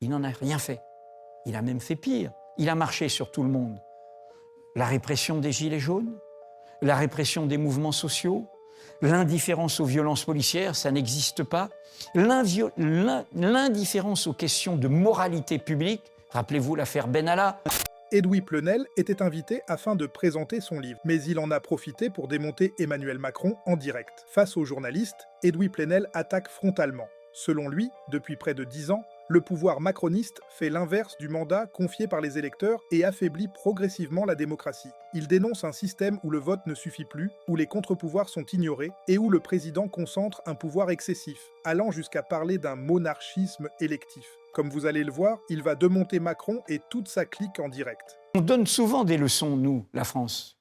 Il n'en a rien fait. Il a même fait pire. Il a marché sur tout le monde. La répression des Gilets jaunes, la répression des mouvements sociaux, l'indifférence aux violences policières, ça n'existe pas. L'indifférence aux questions de moralité publique, rappelez-vous l'affaire Benalla. Edoui Plenel était invité afin de présenter son livre, mais il en a profité pour démonter Emmanuel Macron en direct. Face aux journalistes, Edoui Plenel attaque frontalement. Selon lui, depuis près de 10 ans, le pouvoir macroniste fait l'inverse du mandat confié par les électeurs et affaiblit progressivement la démocratie. Il dénonce un système où le vote ne suffit plus, où les contre-pouvoirs sont ignorés et où le président concentre un pouvoir excessif, allant jusqu'à parler d'un monarchisme électif. Comme vous allez le voir, il va démonter Macron et toute sa clique en direct. On donne souvent des leçons, nous, la France,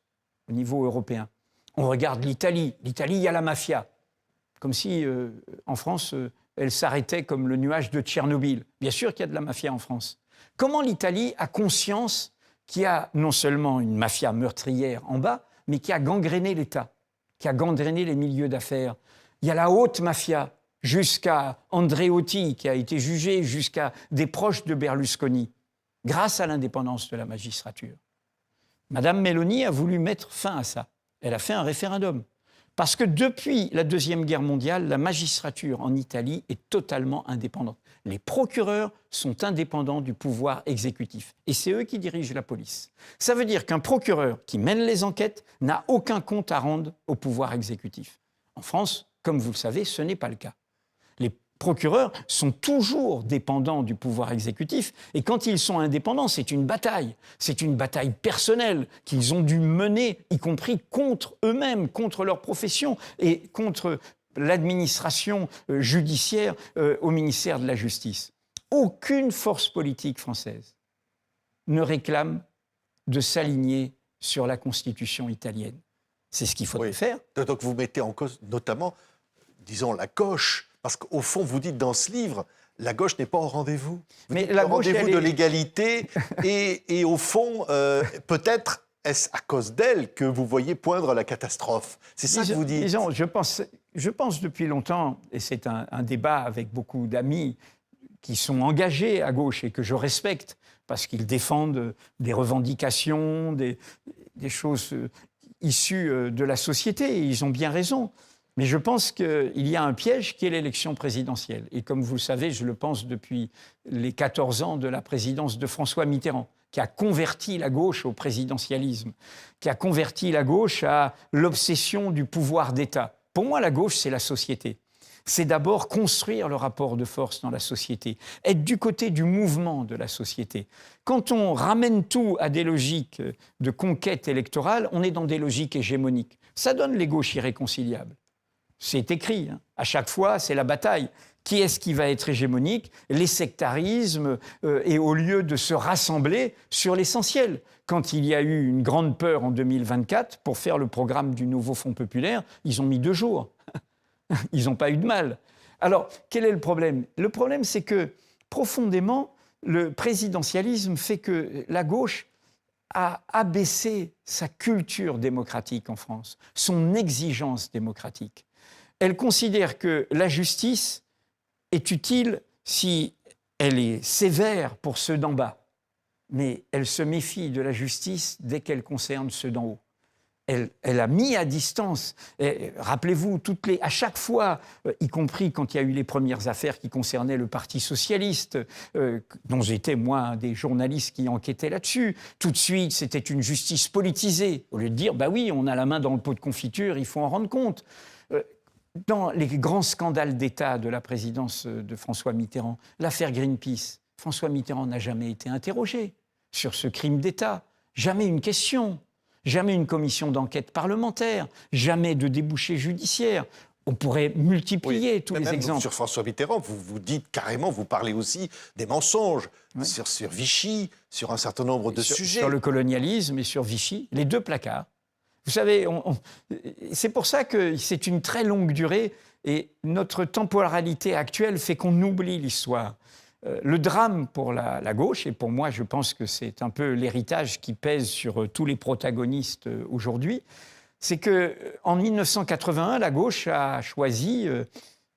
au niveau européen. On regarde l'Italie. L'Italie, il y a la mafia. Comme si, en France, elle s'arrêtait comme le nuage de Tchernobyl. Bien sûr qu'il y a de la mafia en France. Comment l'Italie a conscience qu'il y a non seulement une mafia meurtrière en bas, mais qui a gangréné l'État, qui a gangréné les milieux d'affaires. Il y a la haute mafia, jusqu'à Andreotti, qui a été jugé, jusqu'à des proches de Berlusconi, grâce à l'indépendance de la magistrature. Madame Meloni a voulu mettre fin à ça. Elle a fait un référendum. Parce que depuis la Deuxième Guerre mondiale, la magistrature en Italie est totalement indépendante. Les procureurs sont indépendants du pouvoir exécutif. Et c'est eux qui dirigent la police. Ça veut dire qu'un procureur qui mène les enquêtes n'a aucun compte à rendre au pouvoir exécutif. En France, comme vous le savez, ce n'est pas le cas. Les procureurs sont toujours dépendants du pouvoir exécutif et quand ils sont indépendants, c'est une bataille personnelle qu'ils ont dû mener, y compris contre eux-mêmes, contre leur profession et contre l'administration judiciaire au ministère de la Justice. Aucune force politique française ne réclame de s'aligner sur la Constitution italienne. C'est ce qu'il faudrait faire. Donc vous mettez en cause notamment, disons, la gauche. Parce qu'au fond, vous dites dans ce livre, la gauche n'est pas au rendez-vous. Mais la gauche, rendez-vous de l'égalité. Et au fond, peut-être est-ce à cause d'elle que vous voyez poindre la catastrophe. C'est ça que vous dites. Disons, je pense depuis longtemps, et c'est un débat avec beaucoup d'amis qui sont engagés à gauche et que je respecte, parce qu'ils défendent des revendications, des choses issues de la société, et ils ont bien raison. Mais je pense qu'il y a un piège qui est l'élection présidentielle. Et comme vous le savez, je le pense depuis les 14 ans de la présidence de François Mitterrand, qui a converti la gauche au présidentialisme, qui a converti la gauche à l'obsession du pouvoir d'État. Pour moi, la gauche, c'est la société. C'est d'abord construire le rapport de force dans la société, être du côté du mouvement de la société. Quand on ramène tout à des logiques de conquête électorale, on est dans des logiques hégémoniques. Ça donne les gauches irréconciliables. C'est écrit, hein. À chaque fois, c'est la bataille. Qui est-ce qui va être hégémonique? Les sectarismes, et au lieu de se rassembler sur l'essentiel. Quand il y a eu une grande peur en 2024 pour faire le programme du nouveau Fonds populaire, ils ont mis 2 jours. Ils n'ont pas eu de mal. Alors, quel est le problème? Le problème, c'est que, profondément, le présidentialisme fait que la gauche a abaissé sa culture démocratique en France, son exigence démocratique. Elle considère que la justice est utile si elle est sévère pour ceux d'en bas, mais elle se méfie de la justice dès qu'elle concerne ceux d'en haut. Elle a mis à distance, rappelez-vous, à chaque fois, y compris quand il y a eu les premières affaires qui concernaient le Parti socialiste, dont j'étais, moi, un des journalistes qui enquêtaient là-dessus, tout de suite, c'était une justice politisée, au lieu de dire, bah oui, on a la main dans le pot de confiture, il faut en rendre compte. Dans les grands scandales d'État de la présidence de François Mitterrand, l'affaire Greenpeace, François Mitterrand n'a jamais été interrogé sur ce crime d'État, jamais une question. Jamais une commission d'enquête parlementaire, jamais de débouché judiciaire. On pourrait multiplier tous les exemples. Sur François Mitterrand, vous dites carrément, vous parlez aussi des mensonges sur Vichy, sur un certain nombre de sujets. Sur le colonialisme et sur Vichy, les 2 placards. Vous savez, c'est pour ça que c'est une très longue durée et notre temporalité actuelle fait qu'on oublie l'histoire. Le drame pour la gauche, et pour moi je pense que c'est un peu l'héritage qui pèse sur tous les protagonistes aujourd'hui, c'est qu'en 1981, la gauche a choisi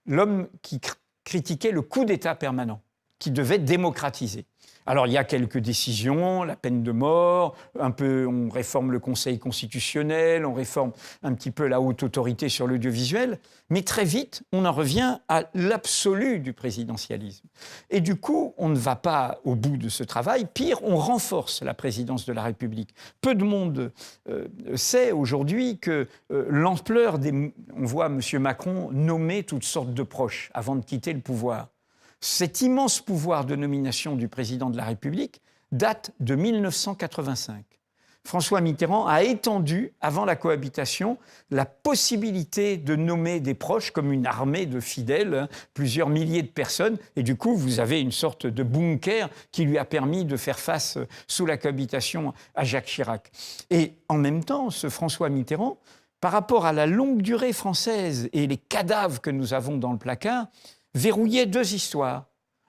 l'homme qui critiquait le coup d'État permanent. qui devait démocratiser. Alors, il y a quelques décisions, la peine de mort, on réforme le Conseil constitutionnel, on réforme un petit peu la haute autorité sur l'audiovisuel, mais très vite, on en revient à l'absolu du présidentialisme. Et du coup, on ne va pas au bout de ce travail. Pire, on renforce la présidence de la République. Peu de monde sait aujourd'hui que l'ampleur des... On voit M. Macron nommer toutes sortes de proches avant de quitter le pouvoir. Cet immense pouvoir de nomination du président de la République date de 1985. François Mitterrand a étendu, avant la cohabitation, la possibilité de nommer des proches comme une armée de fidèles, plusieurs milliers de personnes. Et du coup, vous avez une sorte de bunker qui lui a permis de faire face, sous la cohabitation, à Jacques Chirac. Et en même temps, ce François Mitterrand, par rapport à la longue durée française et les cadavres que nous avons dans le placard, verrouillait deux histoires.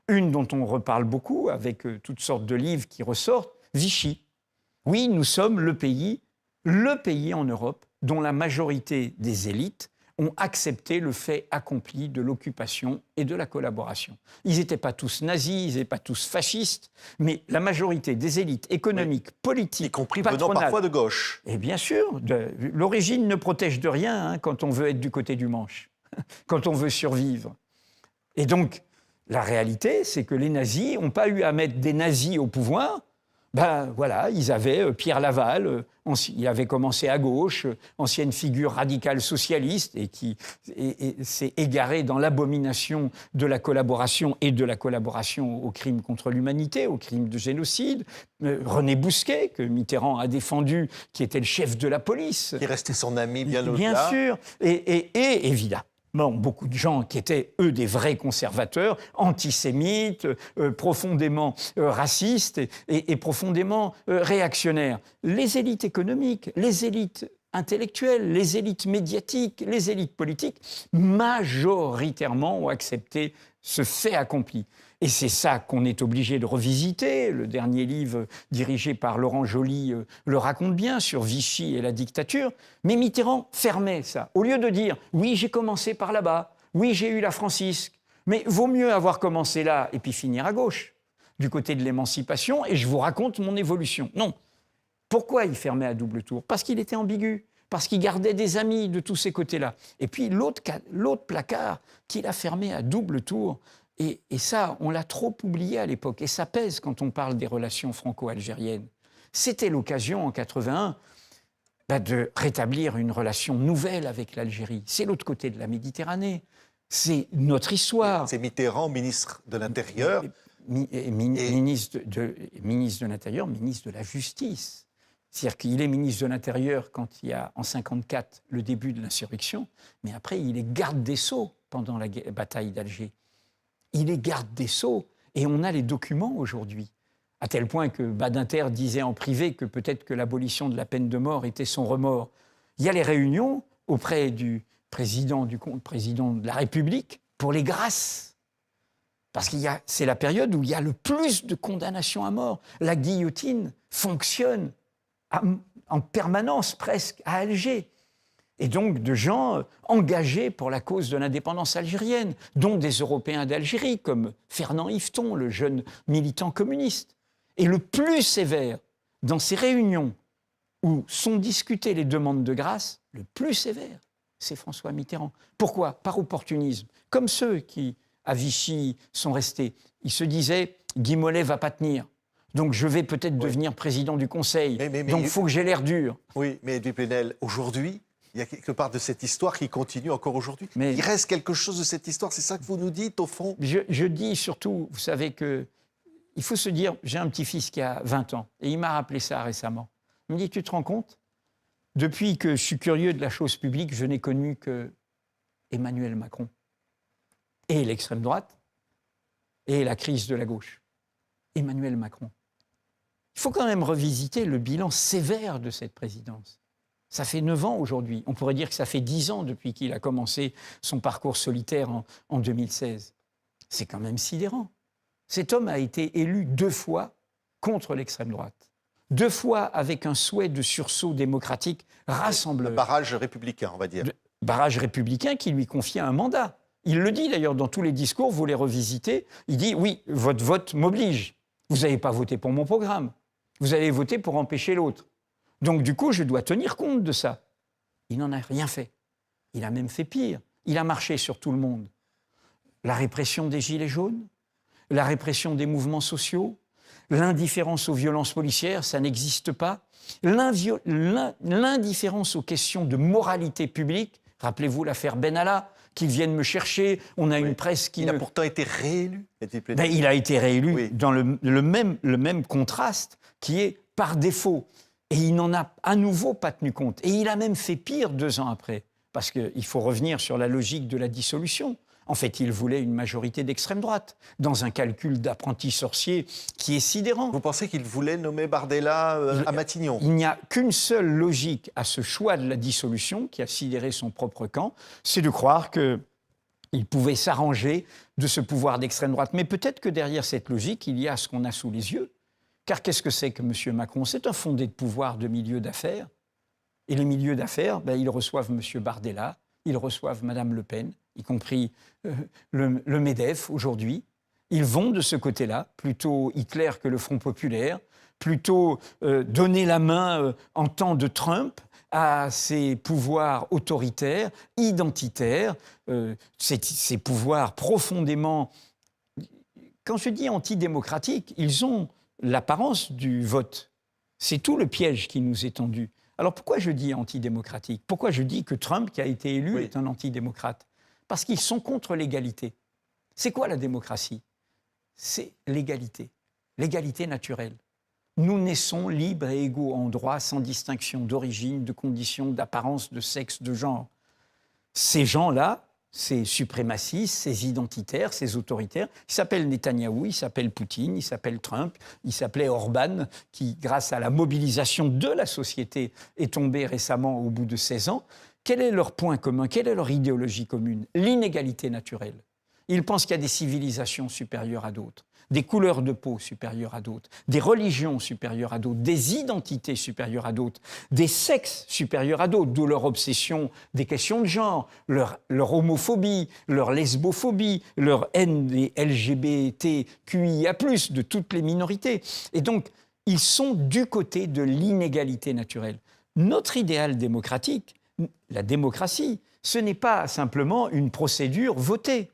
Une dont on reparle beaucoup, avec toutes sortes de livres qui ressortent, Vichy. Oui, nous sommes le pays en Europe dont la majorité des élites ont accepté le fait accompli de l'occupation et de la collaboration. Ils n'étaient pas tous nazis, ils n'étaient pas tous fascistes, mais la majorité des élites économiques, politiques, y compris patronales, venant parfois de gauche. Et bien sûr, l'origine ne protège de rien quand on veut être du côté du manche, quand on veut survivre. Et donc, la réalité, c'est que les nazis n'ont pas eu à mettre des nazis au pouvoir. Ben voilà, ils avaient Pierre Laval, il avait commencé à gauche, ancienne figure radicale socialiste et qui s'est égaré dans l'abomination de la collaboration et de la collaboration aux crimes contre l'humanité, aux crimes de génocide. René Bousquet, que Mitterrand a défendu, qui était le chef de la police. Qui restait son ami bien au-delà. Bien sûr, et évidemment. Bon, beaucoup de gens qui étaient, eux, des vrais conservateurs, antisémites, profondément racistes et profondément réactionnaires. Les élites économiques, les élites intellectuelles, les élites médiatiques, les élites politiques, majoritairement ont accepté ce fait accompli. Et c'est ça qu'on est obligé de revisiter. Le dernier livre dirigé par Laurent Joly le raconte bien, sur Vichy et la dictature. Mais Mitterrand fermait ça. Au lieu de dire « oui, j'ai commencé par là-bas, oui, j'ai eu la Francisque, mais vaut mieux avoir commencé là et puis finir à gauche, du côté de l'émancipation, et je vous raconte mon évolution. » Non. Pourquoi il fermait à double tour? Parce qu'il était ambigu, parce qu'il gardait des amis de tous ces côtés-là. Et puis l'autre placard qu'il a fermé à double tour, et ça, on l'a trop oublié à l'époque, et ça pèse quand on parle des relations franco-algériennes. C'était l'occasion, en 81, de rétablir une relation nouvelle avec l'Algérie. C'est l'autre côté de la Méditerranée. C'est notre histoire. C'est Mitterrand, ministre de l'Intérieur. Ministre de l'Intérieur, ministre de la Justice. C'est-à-dire qu'il est ministre de l'Intérieur quand il y a, en 1954, le début de l'insurrection, mais après, il est garde des Sceaux pendant la bataille d'Alger. Il est garde des Sceaux, et on a les documents aujourd'hui, à tel point que Badinter disait en privé que peut-être que l'abolition de la peine de mort était son remords. Il y a les réunions auprès du président de la République pour les grâces. Parce que c'est la période où il y a le plus de condamnations à mort. La guillotine fonctionne en permanence presque à Alger. Et donc de gens engagés pour la cause de l'indépendance algérienne, dont des Européens d'Algérie, comme Fernand Yveton, le jeune militant communiste. Et le plus sévère, dans ces réunions où sont discutées les demandes de grâce, le plus sévère, c'est François Mitterrand. Pourquoi? Par opportunisme. Comme ceux qui, à Vichy, sont restés. Ils se disaient, Guy Mollet ne va pas tenir. Donc je vais peut-être devenir président du Conseil. Donc il faut que j'ai l'air dur. Oui, mais Edoui Plenel, aujourd'hui, il y a quelque part de cette histoire qui continue encore aujourd'hui. Il reste quelque chose de cette histoire, c'est ça que vous nous dites, au fond? Je dis surtout, vous savez que il faut se dire, j'ai un petit-fils qui a 20 ans, et il m'a rappelé ça récemment. Il me dit, tu te rends compte? Depuis que je suis curieux de la chose publique, je n'ai connu que Emmanuel Macron, et l'extrême droite, et la crise de la gauche. Emmanuel Macron. Il faut quand même revisiter le bilan sévère de cette présidence. Ça fait 9 ans aujourd'hui. On pourrait dire que ça fait 10 ans depuis qu'il a commencé son parcours solitaire en 2016. C'est quand même sidérant. Cet homme a été élu 2 fois contre l'extrême droite. 2 fois avec un souhait de sursaut démocratique rassembleur. Le barrage républicain, on va dire. Barrage républicain qui lui confiait un mandat. Il le dit d'ailleurs dans tous les discours, vous les revisitez. Il dit, oui, votre vote m'oblige. Vous n'avez pas voté pour mon programme. Vous avez voté pour empêcher l'autre. Donc du coup, je dois tenir compte de ça. Il n'en a rien fait. Il a même fait pire. Il a marché sur tout le monde. La répression des Gilets jaunes, la répression des mouvements sociaux, l'indifférence aux violences policières, ça n'existe pas. L'indifférence aux questions de moralité publique. Rappelez-vous l'affaire Benalla, qu'ils viennent me chercher. On a une presse qui... Il a pourtant été réélu. Il a été réélu dans le même contraste qui est par défaut. Et il n'en a à nouveau pas tenu compte. Et il a même fait pire 2 ans après. Parce qu'il faut revenir sur la logique de la dissolution. En fait, il voulait une majorité d'extrême droite, dans un calcul d'apprenti sorcier qui est sidérant. Vous pensez qu'il voulait nommer Bardella à Matignon? Il n'y a qu'une seule logique à ce choix de la dissolution, qui a sidéré son propre camp, c'est de croire qu'il pouvait s'arranger de ce pouvoir d'extrême droite. Mais peut-être que derrière cette logique, il y a ce qu'on a sous les yeux. Car qu'est-ce que c'est que M. Macron? C'est un fondé de pouvoir de milieu d'affaires. Et les milieux d'affaires, ils reçoivent M. Bardella, ils reçoivent Mme Le Pen, y compris le MEDEF aujourd'hui. Ils vont de ce côté-là, plutôt Hitler que le Front populaire, plutôt donner la main en temps de Trump à ces pouvoirs autoritaires, identitaires, ces pouvoirs profondément... Quand je dis antidémocratiques, ils ont l'apparence du vote. C'est tout le piège qui nous est tendu. Alors pourquoi je dis antidémocratique? Pourquoi je dis que Trump, qui a été élu, est un antidémocrate? Parce qu'ils sont contre l'égalité. C'est quoi la démocratie? C'est l'égalité, l'égalité naturelle. Nous naissons libres et égaux en droit, sans distinction d'origine, de condition, d'apparence, de sexe, de genre. Ces gens-là, ces suprémacistes, ces identitaires, ces autoritaires, ils s'appellent Netanyahou, ils s'appellent Poutine, ils s'appellent Trump, ils s'appelaient Orban, qui, grâce à la mobilisation de la société, est tombé récemment au bout de 16 ans. Quel est leur point commun? Quelle est leur idéologie commune? L'inégalité naturelle. Ils pensent qu'il y a des civilisations supérieures à d'autres, des couleurs de peau supérieures à d'autres, des religions supérieures à d'autres, des identités supérieures à d'autres, des sexes supérieurs à d'autres, d'où leur obsession des questions de genre, leur homophobie, leur lesbophobie, leur haine des LGBTQIA+, de toutes les minorités. Et donc, ils sont du côté de l'inégalité naturelle. Notre idéal démocratique, la démocratie, ce n'est pas simplement une procédure votée.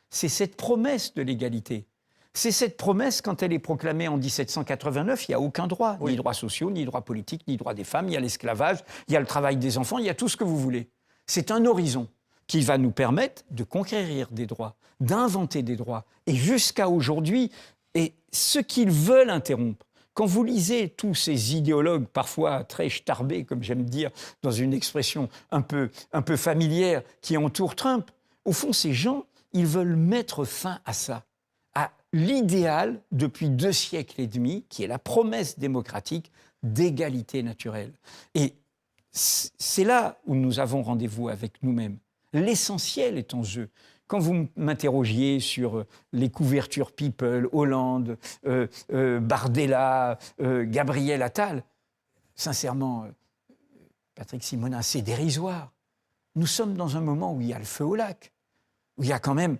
C'est cette promesse de l'égalité. C'est cette promesse, quand elle est proclamée en 1789, il n'y a aucun droit, ni droits sociaux, ni droits politiques, ni droits des femmes, il y a l'esclavage, il y a le travail des enfants, il y a tout ce que vous voulez. C'est un horizon qui va nous permettre de conquérir des droits, d'inventer des droits. Et jusqu'à aujourd'hui, et ce qu'ils veulent interrompre, quand vous lisez tous ces idéologues, parfois très starbés, comme j'aime dire, dans une expression un peu familière, qui entourent Trump, au fond, ces gens, ils veulent mettre fin à ça, à l'idéal depuis 2 siècles et demi, qui est la promesse démocratique d'égalité naturelle. Et c'est là où nous avons rendez-vous avec nous-mêmes. L'essentiel est en jeu. Quand vous m'interrogiez sur les couvertures People, Hollande, Bardella, Gabriel Attal, sincèrement, Patrick Simonin, c'est dérisoire. Nous sommes dans un moment où il y a le feu au lac, où il y a quand même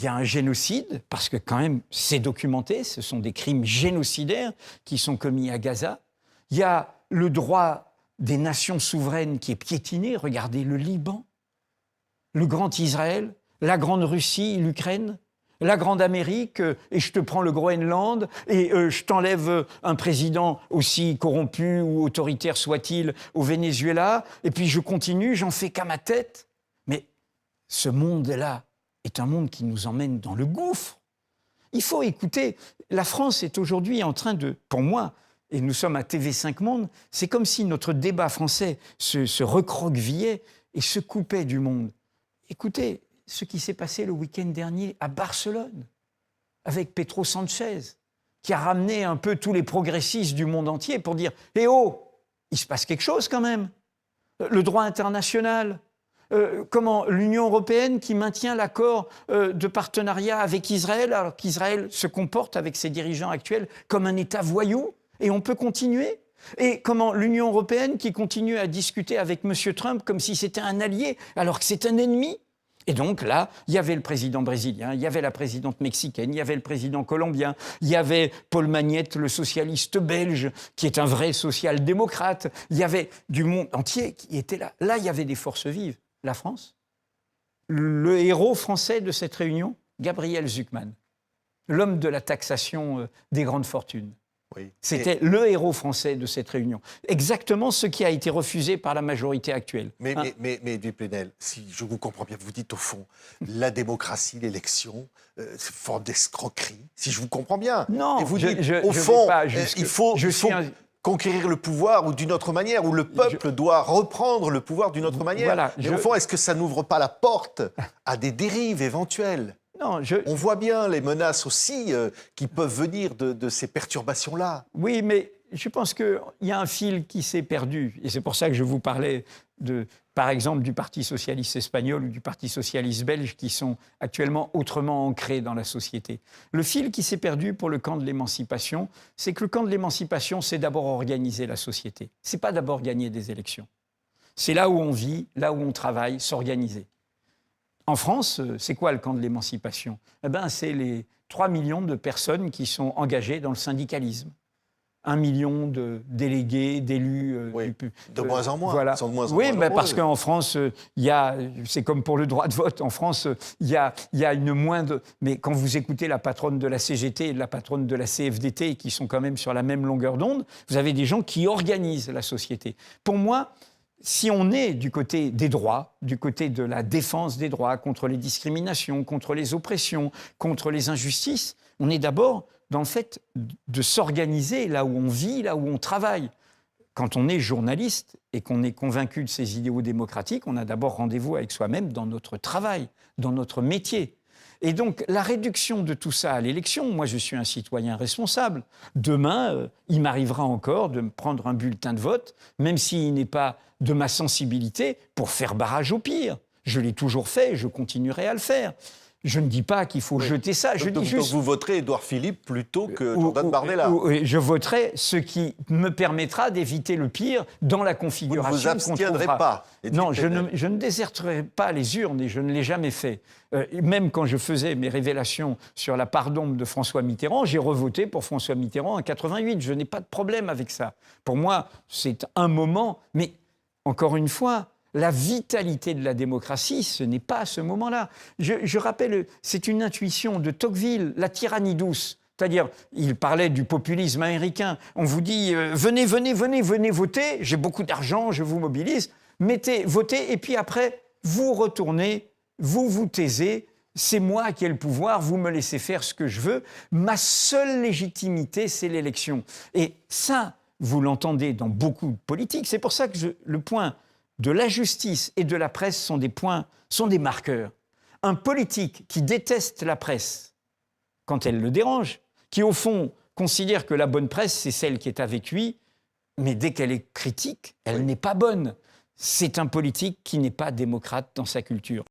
un génocide, parce que quand même c'est documenté, ce sont des crimes génocidaires qui sont commis à Gaza. Il y a le droit des nations souveraines qui est piétiné. Regardez le Liban, le grand Israël, la grande Russie, l'Ukraine, la grande Amérique, et je te prends le Groenland, et je t'enlève un président aussi corrompu ou autoritaire soit-il au Venezuela, et puis je continue, j'en fais qu'à ma tête. Mais ce monde-là est un monde qui nous emmène dans le gouffre. Il faut écouter. La France est aujourd'hui en train de, pour moi, et nous sommes à TV5 Monde, c'est comme si notre débat français se recroquevillait et se coupait du monde. Écoutez ce qui s'est passé le week-end dernier à Barcelone, avec Pedro Sánchez, qui a ramené un peu tous les progressistes du monde entier pour dire « Eh oh, il se passe quelque chose quand même !» Le droit international, comment l'Union européenne qui maintient l'accord de partenariat avec Israël, alors qu'Israël se comporte avec ses dirigeants actuels comme un État voyou, et on peut continuer. Et comment l'Union européenne qui continue à discuter avec M. Trump comme si c'était un allié, alors que c'est un ennemi. Et donc là, il y avait le président brésilien, il y avait la présidente mexicaine, il y avait le président colombien, il y avait Paul Magnette, le socialiste belge, qui est un vrai social-démocrate. Il y avait du monde entier qui était là. Là, il y avait des forces vives. La France, le héros français de cette réunion, Gabriel Zucman, l'homme de la taxation des grandes fortunes. Oui. C'était le héros français de cette réunion. Exactement ce qui a été refusé par la majorité actuelle. Mais Edoui Plenel, si je vous comprends bien, vous dites au fond, la démocratie, l'élection, c'est forme d'escroquerie, si je vous comprends bien. Non, et vous dites, au fond, il faut conquérir le pouvoir ou d'une autre manière, ou le peuple doit reprendre le pouvoir d'une autre manière. Voilà, mais au fond, est-ce que ça n'ouvre pas la porte à des dérives éventuelles ? Non, On voit bien les menaces aussi qui peuvent venir de ces perturbations-là. Oui, mais je pense qu'il y a un fil qui s'est perdu. Et c'est pour ça que je vous parlais, par exemple, du Parti socialiste espagnol ou du Parti socialiste belge qui sont actuellement autrement ancrés dans la société. Le fil qui s'est perdu pour le camp de l'émancipation, c'est que le camp de l'émancipation, c'est d'abord organiser la société. Ce n'est pas d'abord gagner des élections. C'est là où on vit, là où on travaille, s'organiser. En France, c'est quoi le camp de l'émancipation ? Eh bien, c'est les 3 millions de personnes qui sont engagées dans le syndicalisme. 1 million de délégués, d'élus. Oui, de moins en moins. Voilà. Sont de moins en oui, moins parce qu'en France, c'est comme pour le droit de vote. En France, il y a une moindre... Mais quand vous écoutez la patronne de la CGT et la patronne de la CFDT, qui sont quand même sur la même longueur d'onde, vous avez des gens qui organisent la société. Pour moi, si on est du côté des droits, du côté de la défense des droits, contre les discriminations, contre les oppressions, contre les injustices, on est d'abord dans le fait de s'organiser là où on vit, là où on travaille. Quand on est journaliste et qu'on est convaincu de ces idéaux démocratiques, on a d'abord rendez-vous avec soi-même dans notre travail, dans notre métier. Et donc, la réduction de tout ça à l'élection, moi je suis un citoyen responsable. Demain, il m'arrivera encore de me prendre un bulletin de vote, même s'il n'est pas de ma sensibilité, pour faire barrage au pire. Je l'ai toujours fait, je continuerai à le faire. Je ne dis pas qu'il faut jeter ça. Donc vous voterez Édouard Philippe plutôt que Jordan Bardella. Je voterai ce qui me permettra d'éviter le pire dans la configuration. Vous ne vous abstiendrez pas. Non, je ne déserterai pas les urnes et je ne l'ai jamais fait. Même quand je faisais mes révélations sur la part d'ombre de François Mitterrand, j'ai revoté pour François Mitterrand en 88. Je n'ai pas de problème avec ça. Pour moi, c'est un moment, mais encore une fois, la vitalité de la démocratie, ce n'est pas à ce moment-là. Je rappelle, c'est une intuition de Tocqueville, la tyrannie douce. C'est-à-dire, il parlait du populisme américain. On vous dit, venez voter, j'ai beaucoup d'argent, je vous mobilise, votez, et puis après, vous retournez, vous vous taisez, c'est moi qui ai le pouvoir, vous me laissez faire ce que je veux. Ma seule légitimité, c'est l'élection. Et ça, vous l'entendez dans beaucoup de politiques. C'est pour ça que le point de la justice et de la presse sont des marqueurs. Un politique qui déteste la presse quand elle le dérange, qui au fond considère que la bonne presse, c'est celle qui est avec lui, mais dès qu'elle est critique, elle n'est pas bonne. C'est un politique qui n'est pas démocrate dans sa culture.